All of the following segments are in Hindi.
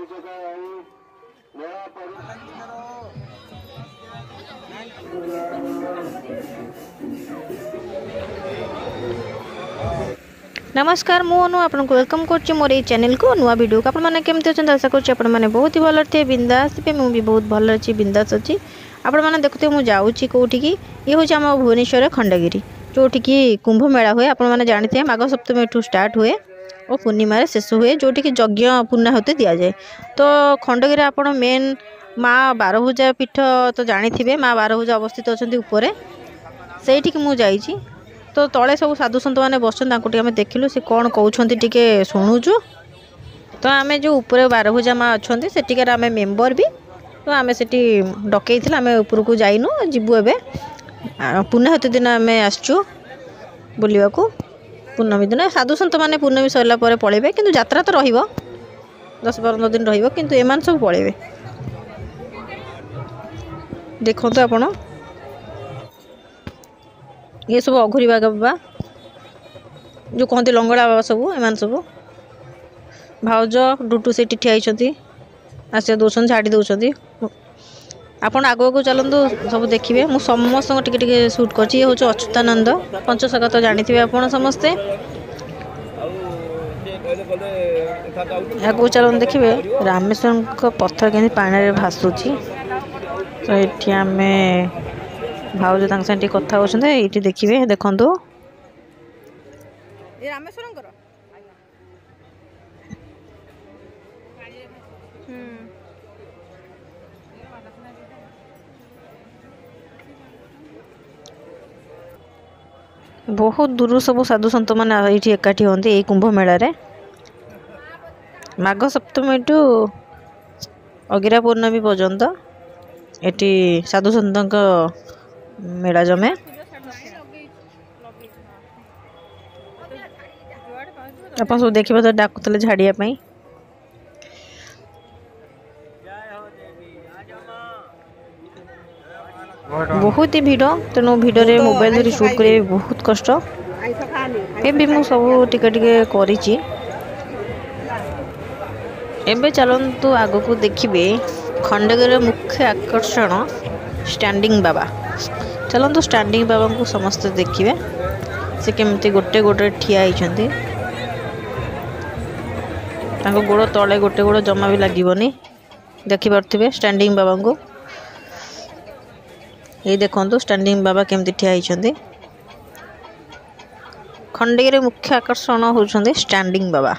नमस्कार मु अनु आपको वेलकम कर मोर ये चैनल को नुआ वीडियो को आपने केमती अच्छा आशा कर बहुत ही भल थे बिंदास थे मुझे बहुत भल अच्छी बिंदास अच्छी आपने देखते मुझे जाऊँगी कौटी की ये हूँ आम भुवनेश्वर खंडगिरी जोटिकी कुंभ मेला हुए आपने जानते हैं माघ सप्तमी ठू स्टार्ट हुए और पूर्णिम शेष हुए जोटिकी यज्ञ पूर्णाहुति दि जाए। तो खंडगिरी आपड़ मेन माँ बारभुजा पीठ तो जानी थे माँ बारभुजा अवस्थित अच्छा उपरे से मुझे जाइए। तो तले सब साधु सन्त मैंने बसन आम देखिलु से कौन कहते टे शुणुचु। तो आम जो ऊपर बारभुजा माँ अच्छा सेठिकार आम मेम्बर भी तो आम से डकई आम उपरक जाइनु जीवु ए पूर्णाहुति दिन आम आसचु बुलवा को पूर्णमी दिन साधु सन्त मैंने पूर्णमी सरला पलैबे कि यात्रा तो रही 10-15 दिन रही एम सब पलैबे। देखो आपण ये सब अघुरी बाबा जो कहते लंगड़ा बाबा सब एम सब भाउज डुटू से ठिया आसिया दौरान छाड़ी दौरान आपड़ आगू चलतु सब देखिए मुझ समस्त टे सुट कर हूँ अच्युतानंद पंचसखा तो जानी आप समस्ते आगू चलते देखिए रामेश्वर पत्थर के पानी भासुची। तो ये आम भाउज साथ कथा होती देखिए देखु रामेश्वर बहुत दूर सब साधु सन्त मैंने ये एकाठी होती यही कुंभ मेला रे माघ सप्तमी टू अगिरा पूर्णमी पर्यंत एटी साधु सन्त मेला जमे। आप सब देखिए तो डाकुले झाड़ियापाई बहुत ही भिड़ तेणु भिड़े मोबाइल धरी शूट कर बहुत कष्ट भी मुझे सब टिके करी। एबे चलतु आग को देखिए खंडगिरी मुख्य आकर्षण स्टैंडिंग बाबा। चलतु स्टैंडिंग बाबा को समस्त देखिए से केमती गोटे गोटे ठिया होती गोड़ तले गोटे गोड़ जमा भी लगभग देखिपे स्टैंडिंग बाबा को ये देखो स्टैंडिंग बाबा केमती ठिया होती। खंडगिरी मुख्य आकर्षण होउछन्ते स्टैंडिंग बाबा।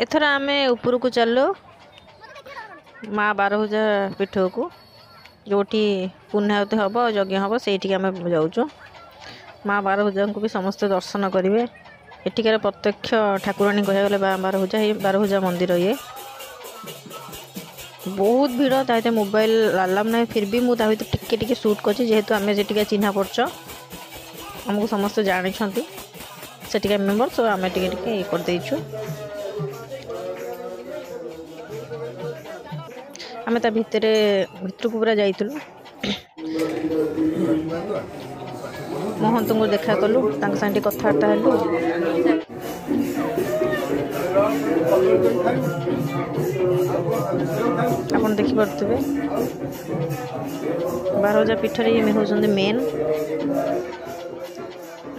एथर आमे ऊपर को चलो माँ बारभुजा पीठ को जोटी पुण्याहुति हम यज्ञ हम से आम जाऊँ माँ बारभुजा को भी समस्त दर्शन करेंगे। एठिकार प्रत्यक्ष ठाकुराणी कह गले बारभुजा मंदिर ये बहुत भिड़ ताते मोबाइल अलाम ना फिर भी मुझे टिके टिके शूट कर जेहेतु आम से चिन्हा पड़च आमको समस्त जानी से मेम्बर सो आम टे ये करदेचु आम ता भितर को पूरा जाइलु महंत को देखा कलु साथ कथबार्ता हेलु आप देखिपे बारभुजा पीठ ये होती मेन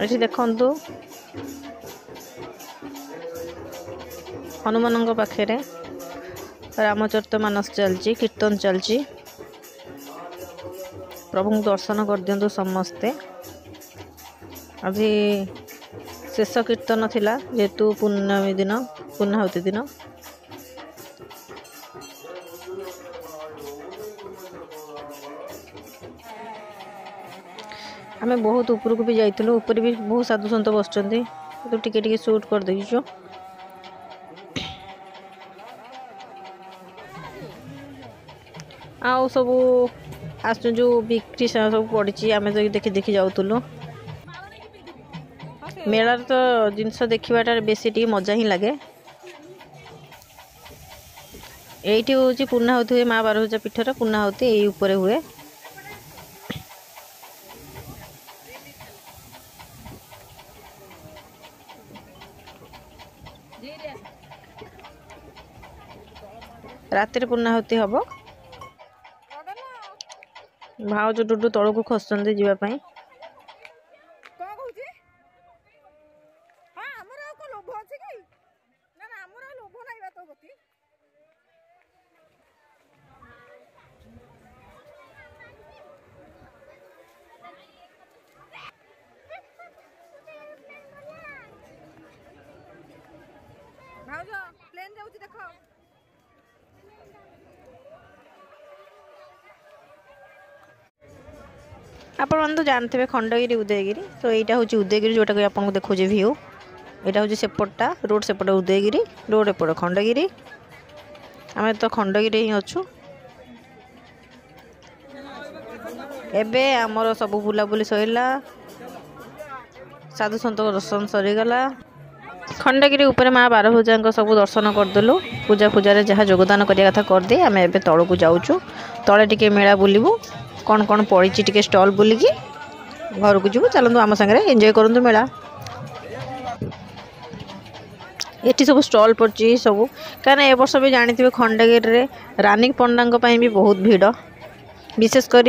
ये देखु हनुमान पाखे रामचरित मानस चलची कीर्तन चलची प्रभु को दर्शन कर दिंतु समस्ते। आज शेष कीर्तन थिला जेहेतु पूर्णमी दिन पूर्णाहुति दिन आम बहुत ऊपर को भी जाइलु ऊपर भी बहुत साधु सन्त बसचंती तो टिके टिके शूट कर देइछु। आउ सब आस जो बिक्री सब पड़ी आम तो देखी देखी जाऊलु मेला तो जिनस देखाटा बेसी टी मजा ही लगे। यही हूँ पूर्णाहुति हुए माँ बारभुजा पीठर पूर्णाहुति यही ऊपर हुए। रातिर पूर्णाहुति हम भाउज डुडू तौक खसुंच जावाई प्लेन जाऊँ देख आप तो जानते हैं खंडगिरी उदयगिरी तो यहाँ हूँ उदयगिरी जोटा कि आपको देखो भ्यू यहाँ हूँ सेपटा रोड सेपट उदयगिरी रोड एपट खंडगिरी आम तो खंडगिरी ही अच्छु एबे आमर सब बुलाबुली सरला साधु सत दर्शन सरीगला खंडगिरी उपर माँ बारभुजा सब दर्शन करदेलु पूजा पूजा जहाँ योगदान करने कथा करदे आम ए तौक जाऊँ तले टिके मेला बुलू कौन कौन पड़ी टिके स्टल बुलिकी घर को जीव चलतु आम सागर एंजॉय करूँ मेला ये सब स्टल पड़ी सब कहीं ए वर्ष भी जानी खंडगिरी रानी पंडा भी बहुत भीड़ विशेषकर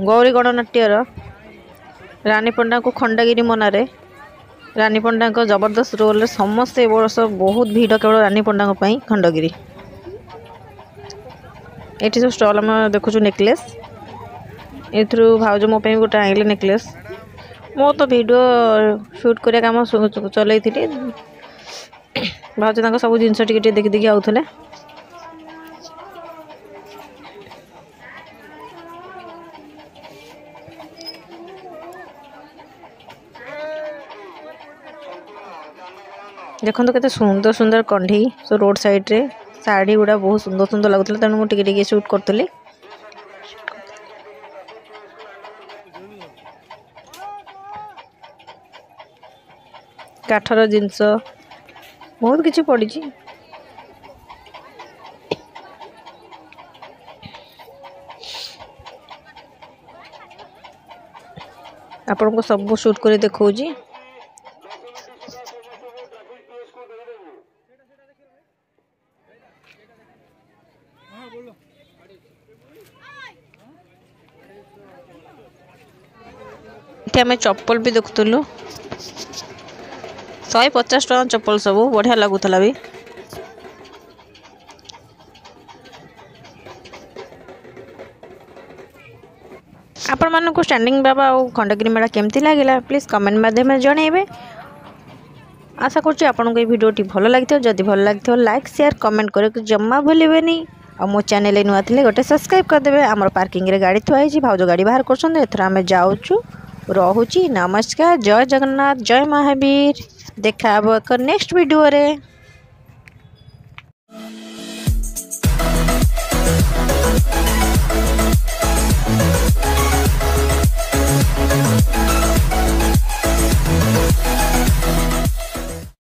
गौरी गणनाट्यर रानी पंडा को खंडगिरी मनारे रानी पंडा जबरदस्त रोल समस्ते वर्ष बहुत भीड़ केवल रानी पंडा खंडगिरी ये सब स्टल आम देखु नेकलेस एथु भाउज मो गोटे आइले नेकलेस मो तो वीडियो शूट करिया काम चलई थी भाउज सब जिनस टिके देखी देखी आउथले देखो केते सुंदर सुंदर कंढी सो रोड साइड रे साड़ी गुड़ा बहुत सुंदर सुंदर लगुला तेणु मुझे टिके शूट करी काठर जिनस बहुत किसी पड़ी आपण को सब शूट कर देखा आम चप्पल भी देखुलु 150 टका चप्पल सब बढ़िया लगुला भी आपण मानक स्टैंडिंग बाबा और खंडगिरी मेला केमती लगे प्लीज कमेंट माध्यम जनइबे आशा करुँच आपको ये भिडियोटी भल लगी जदि भल लगी लाइक शेयर कमेंट करके जमा भूलें और मो चैनल नुआ थे गोटे सब्सक्राइब करदे आम पार्किंग रे गाड़ी थुआई भाउज गाड़ी बाहर कर जाऊँ रहुची नमस्कार जय जगन्नाथ जय महावीर देखा एक नेक्स्ट वीडियो रे।